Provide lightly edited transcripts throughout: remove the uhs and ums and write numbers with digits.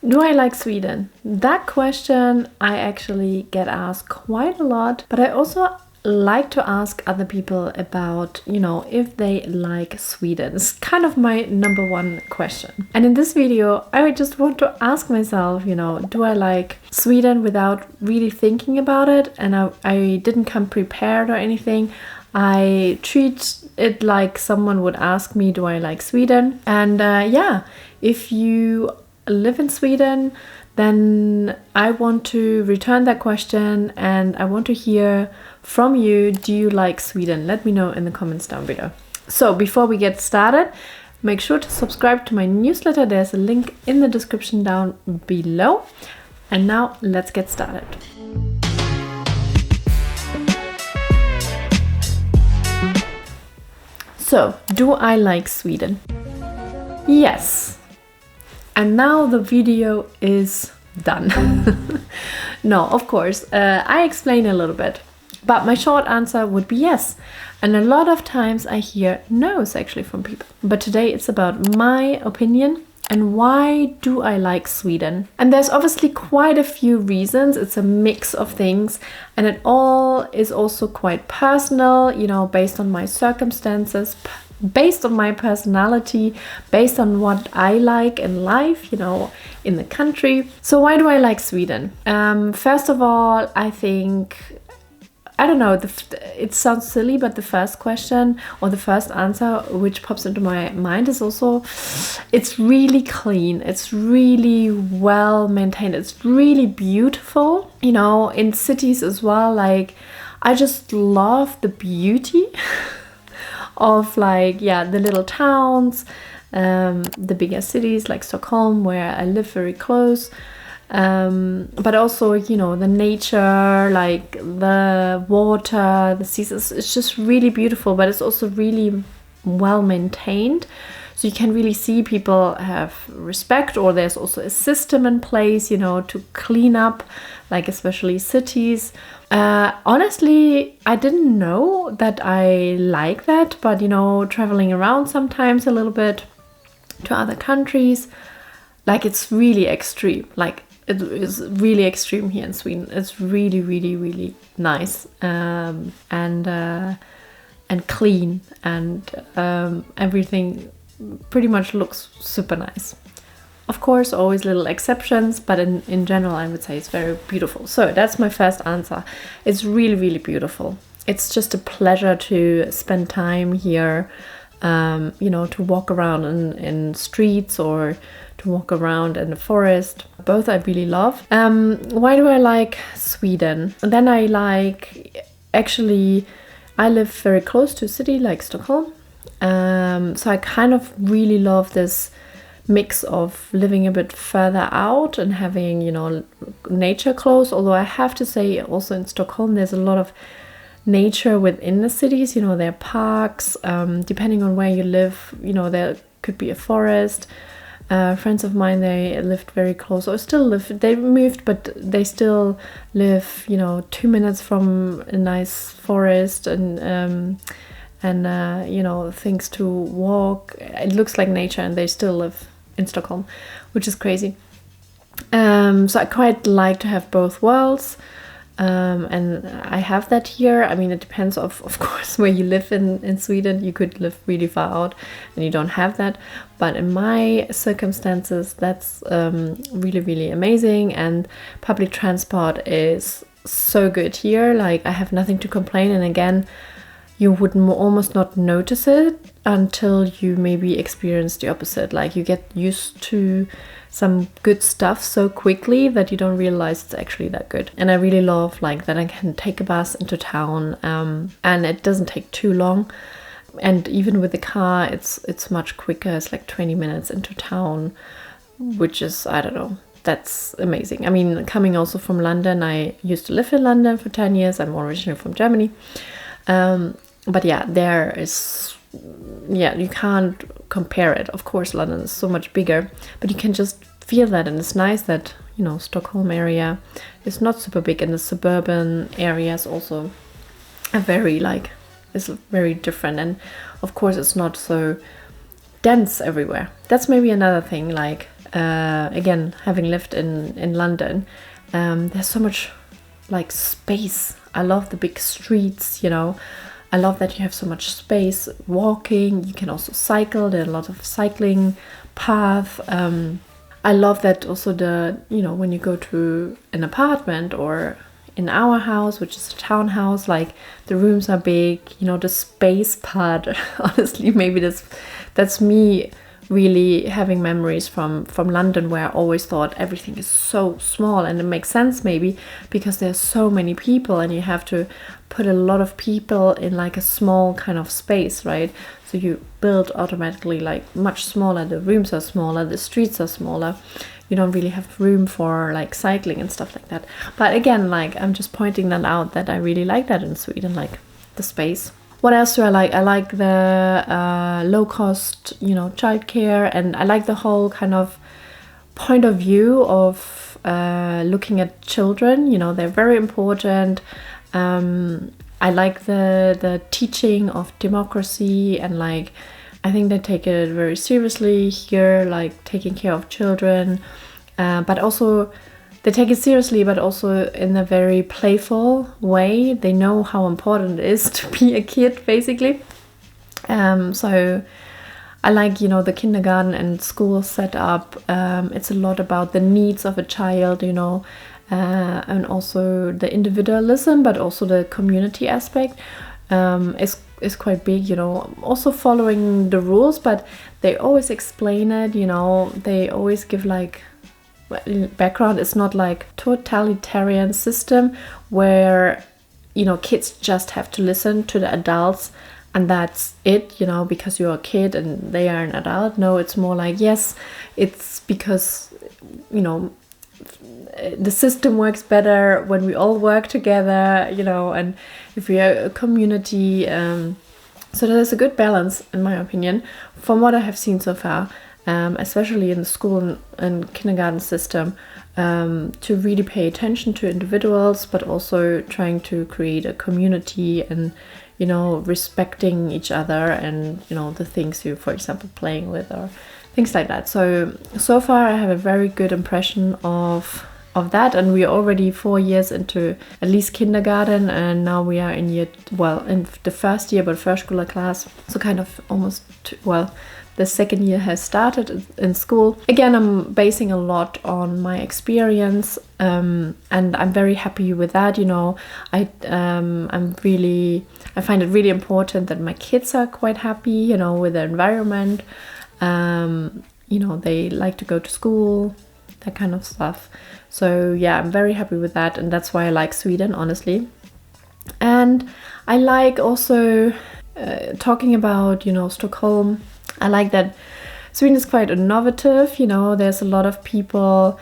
Do I like Sweden? That question I actually get asked quite a lot, but I also like to ask other people about, if they like Sweden. It's kind of my number one question. And in this video, I just want to ask myself, do I like Sweden without really thinking about it? And I didn't come prepared or anything. I treat it like someone would ask me, do I like Sweden? And if you live in Sweden, then I want to return that question and I want to hear from you. Do you like Sweden? Let me know in the comments down below. So before we get started, make sure to subscribe to my newsletter. There's a link in the description down below. And now let's get started. So, do I like Sweden? Yes. And now the video is done. No, of course, I explain a little bit, but my short answer would be yes. And a lot of times I hear no's actually from people. But today it's about my opinion and why do I like Sweden? And there's obviously quite a few reasons. It's a mix of things and it all is also quite personal, based on my circumstances, based on my personality, based on what I like in life, in the country. So why do I like Sweden? First of all, I think, I don't know, it sounds silly, but the first question or the first answer which pops into my mind is also, it's really clean. It's really well maintained. It's really beautiful, in cities as well. Like, I just love the beauty of the little towns, the bigger cities like Stockholm, where I live very close, but also the nature, like the water, the seasons. It's just really beautiful, but it's also really well maintained, so you can really see people have respect, or there's also a system in place to clean up, like especially cities. Honestly, I didn't know that I like that, but traveling around sometimes a little bit to other countries, like it's really extreme. Like it is really extreme here in Sweden. It's really, really, really nice, and clean, and everything pretty much looks super nice. Of course, always little exceptions, but in general, I would say it's very beautiful. So that's my first answer. It's really, really beautiful. It's just a pleasure to spend time here, to walk around in streets or to walk around in the forest. Both I really love. Why do I like Sweden? And then I live very close to a city like Stockholm. So I kind of really love this mix of living a bit further out and having, nature close. Although I have to say also in Stockholm, there's a lot of nature within the cities. There are parks, depending on where you live, there could be a forest. Friends of mine, they lived very close, or still live, they moved, but they still live, 2 minutes from a nice forest and things to walk. It looks like nature, and they still live in Stockholm, which is crazy. So I quite like to have both worlds, and I have that here. I mean, it depends of course where you live in Sweden. You could live really far out and you don't have that, but in my circumstances, that's really, really amazing. And public transport is so good here. Like, I have nothing to complain. And again, you would almost not notice it until you maybe experience the opposite. Like, you get used to some good stuff so quickly that you don't realize it's actually that good. And I really love that I can take a bus into town, and it doesn't take too long. And even with the car, it's much quicker. It's like 20 minutes into town, which is, I don't know, that's amazing. I mean, coming also from London, I used to live in London for 10 years. I'm originally from Germany. But yeah, you can't compare it. Of course, London is so much bigger, but you can just feel that. And it's nice that, Stockholm area is not super big, and the suburban areas also are is very different. And of course, it's not so dense everywhere. That's maybe another thing. again, having lived in London, there's so much like space. I love the big streets, you know. I love that you have so much space walking. You can also cycle. There are a lot of cycling paths. I love that also when you go to an apartment or in our house, which is a townhouse, like the rooms are big, you know, the space part. Honestly, maybe that's me really having memories from London, where I always thought everything is so small, and it makes sense maybe because there's so many people and you have to put a lot of people in like a small kind of space, right? So you build automatically like much smaller, the rooms are smaller, the streets are smaller, you don't really have room for like cycling and stuff like that. But again, like I'm just pointing that out, that I really like that in Sweden, like the space. What else do I like? I like the low cost, you know, childcare, and I like the whole kind of point of view of looking at children. You know, they're very important. I like the teaching of democracy, and like I think they take it very seriously here, like taking care of children, but also they take it seriously, but also in a very playful way. They know how important it is to be a kid, basically. So I like, you know, the kindergarten and school setup. It's a lot about the needs of a child, you know, and also the individualism, but also the community aspect is quite big, you know. Also following the rules, but they always explain it, you know. They always give like background. It's not like totalitarian system where, you know, kids just have to listen to the adults and that's it, you know, because you're a kid and they are an adult. No, it's more like, yes, it's because, you know, the system works better when we all work together, you know, and if we are a community. So there's a good balance, in my opinion, from what I have seen so far. Especially in the school and kindergarten system, to really pay attention to individuals, but also trying to create a community and, you know, respecting each other and, you know, the things you, for example, playing with or things like that. So far I have a very good impression of that, and we are already 4 years into at least kindergarten, and now we are in the first year, but Förskola class, so kind of almost, the second year has started in school. Again, I'm basing a lot on my experience, and I'm very happy with that. You know, I find it really important that my kids are quite happy, you know, with the environment. You know, they like to go to school, that kind of stuff. So yeah, I'm very happy with that, and that's why I like Sweden, honestly. And I like also talking about, you know, Stockholm. I like that Sweden is quite innovative, you know, there's a lot of people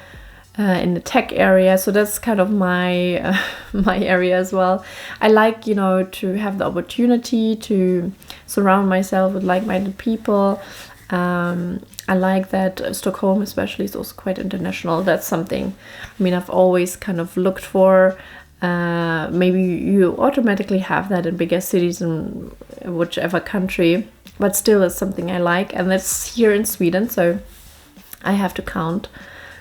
in the tech area, so that's kind of my my area as well. I like, you know, to have the opportunity to surround myself with like-minded people. I like that Stockholm especially is also quite international. That's something, I mean, I've always kind of looked for. Maybe you automatically have that in bigger cities in whichever country, but still it's something I like, and that's here in Sweden, so I have to count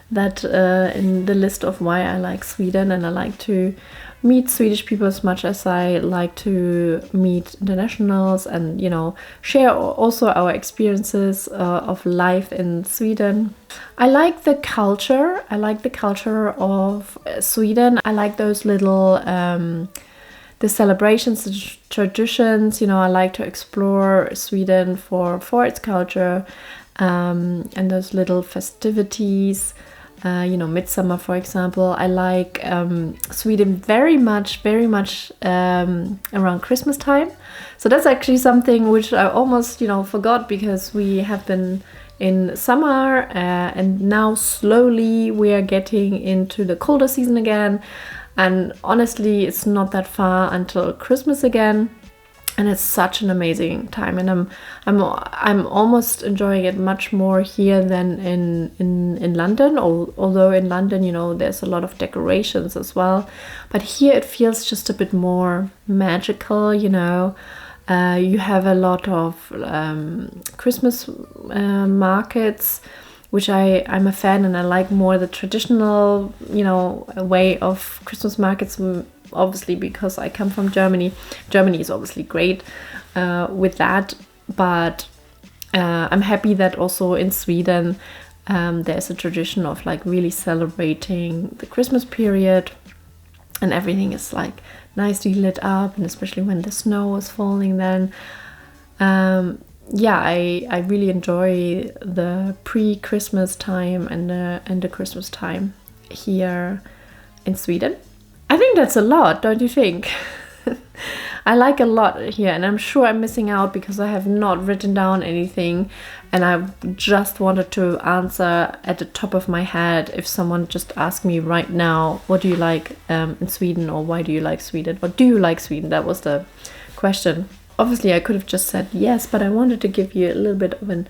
that in the list of why I like Sweden. And I like to meet Swedish people as much as I like to meet internationals, and, you know, share also our experiences of life in Sweden. I like the culture. I like the culture of Sweden. I like those little the celebrations, the traditions. You know, I like to explore Sweden for its culture, and those little festivities. You know, midsummer, for example. I like Sweden very much around Christmas time. So that's actually something which I almost, you know, forgot, because we have been in summer and now slowly we are getting into the colder season again. And honestly, it's not that far until Christmas again. And it's such an amazing time, and I'm almost enjoying it much more here than in London. Although in London, you know, there's a lot of decorations as well, but here it feels just a bit more magical. You know, you have a lot of Christmas markets which I'm a fan, and I like more the traditional, way of Christmas markets. Obviously, because I come from Germany. Germany is obviously great with that, but I'm happy that also in Sweden there's a tradition of like really celebrating the Christmas period, and everything is like nicely lit up, and especially when the snow is falling then. I really enjoy the pre-Christmas time and the Christmas time here in Sweden. I think that's a lot, don't you think? I like a lot here, and I'm sure I'm missing out because I have not written down anything, and I just wanted to answer at the top of my head if someone just asked me right now, what do you like in Sweden, or why do you like Sweden? What do you like Sweden? That was the question. Obviously, I could have just said yes, but I wanted to give you a little bit of an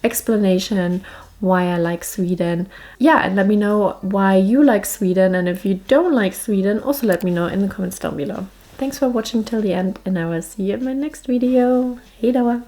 explanation why I like Sweden. Yeah, and let me know why you like Sweden, and if you don't like Sweden, also let me know in the comments down below. Thanks for watching till the end, and I will see you in my next video. Hej då!